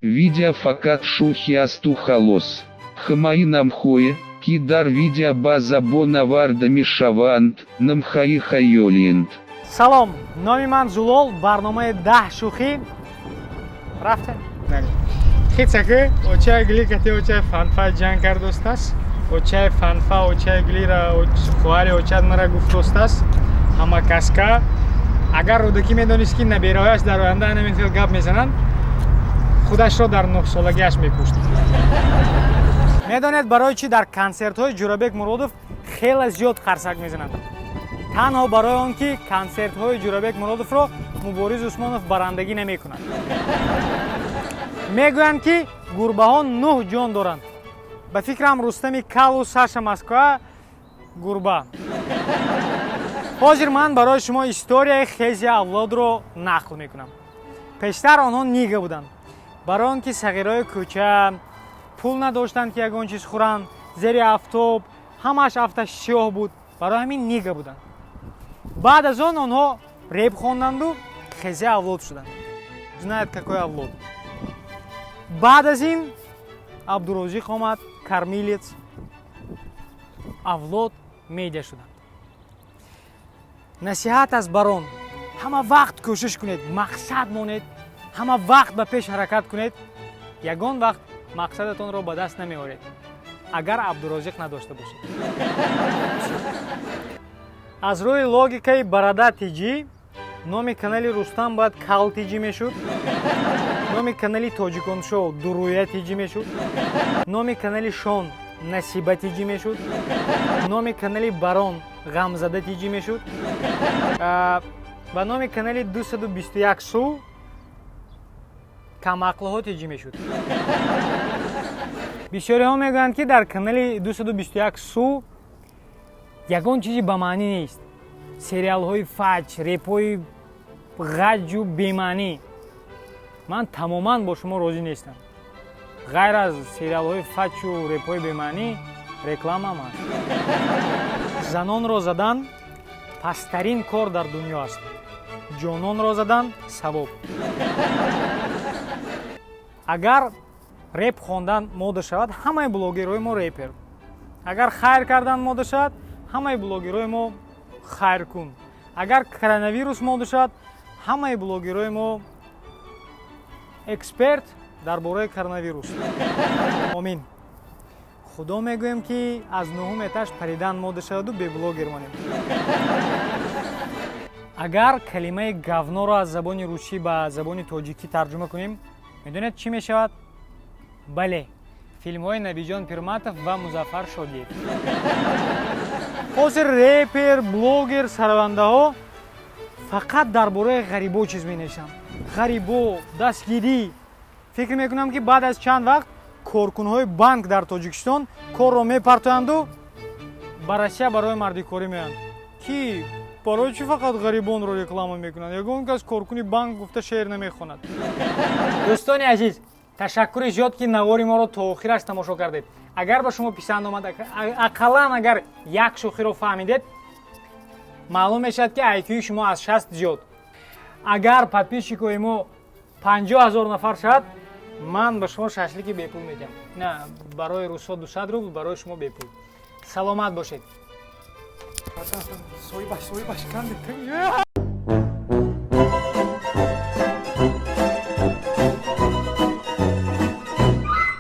видя факат шухи асту халос. Хамаи намхое, кидар видя база бонаварда мишаванд, намхаи хайолинд. Салом, номи ман Зулол, барномаи 10 шухи. Рафте? Хицаки, очай гли кати очай фанфа ҷанг кардостас. Очай фанфа очай глира хуари очад мара гуфтостас. Ҳама каска агар рӯдаки медонист ки набераҳояш дар оянда ҳамин хел гап мезананд, худашро дар 9-солагиаш мекушт. Медонед барои чӣ дар консертҳои Ҷурабек Муродов хеле зиёд қарсак мезананд? Танҳо барои он ки консертҳои Ҷурабек Муродовро Мубориз Усмонов барандагӣ намекунад. Мегӯянд ки гурбаҳо 9 ҷон доранд. Ба фикрам Рустами Калу Саша Москва гурба. Ҳозир ман барои шумо историяи хези авлодро нақл мекунам. Пештар онҳо нига буданд. Барои он ки сағираҳои кӯча пул надоштанд ки ягон чиз хӯранд, зери афтоб, ҳамааш автосиёҳ буд. Барои ҳамин нига буданд. Баъд аз он онҳо реп хонданду хези авлод шуданд. Знаят какой авлод. Баъд аз ин Абдурозиқ омад, Кормилец, авлод медиа шуданд. Насиҳат аз барон: ҳама вақт кӯшиш кунед, мақсад монед, ҳама вақт ба пеш ҳаракат кунед. Ягон вақт мақсадатонро ба даст намеоред, агар Абдурозиқ надошта бошед. Аз рӯи логикаи Барада Тиҷӣ номи канали Рустам бояд Кал Тиҷӣ мешуд, номи канали Тоҷиконшоу Дуруя Тиҷӣ мешуд, номи канали Шон Насиба Тиҷӣ мешуд, номи канали Барон Ғамзада Тиҷӣ мешуд ва номи канали 221 су Камақлиҳо Тиҷӣ мешуд. Бисёриҳо мегӯянд ки дар канали 221 су ягон чизи ба маънӣ нест. Сериалҳои фаҷ, репҳои ғаҷу бемаънӣ. Ман тамоман бо шумо розӣ нестам. Ғайр аз сериалҳои фаҷу репҳои бемаънӣ, рекламам аст. Занонро задан пасттарин кор дар дунё аст. Ҷононро задан савоб. Агар реп хондан мода шавад, ҳамаи блогерҳои мо репер. Агар хайр кардан мода шавад, ҳамаи блогерҳои мо хайркун. Агар коронавирус мода шавад, ҳамаи блогерҳои мо эксперт дар бораи коронавирус. Омин. Худо мегӯем ки аз 9-ум этаж паридан мода шаваду беблогер монем. Агар калимаи гавноро аз забони русӣ ба забони тоҷикӣ тарҷума кунем, медонед чӣ мешавад? Бале, филмҳои Набиҷон Пирматов ва Музаффар Шодиев. ҳозир репер, блогер, саравандаҳо фақат дар бораи ғарибо чиз менависанд. ғарибо, дастгирӣ. Фикр мекунам ки баъд аз чанд вақт коркунҳои банк дар Тоҷикистон корро мепартоянду ба Россия барои мардикорӣ меоянд. Ки барои чӣ фақат ғарибонро реклама мекунанд? Ягон кас коркуни банк гуфта шеър намехонад. дӯстони азиз, ташаккури зиёд ки навори моро то охираш тамошо кардед. Агар ба шумо писанд омад, ақаллан агар як шӯхиро фаҳмидед, маълум мешавад ки IQ шумо аз 60 зиёд. Агар подписчикои мо 50 000 нафар шавад, ман ба шумо шашлики бепул медиҳам. На, барои рӯзҳо 200 рубл, барои шумо бепул. Саломат бошед.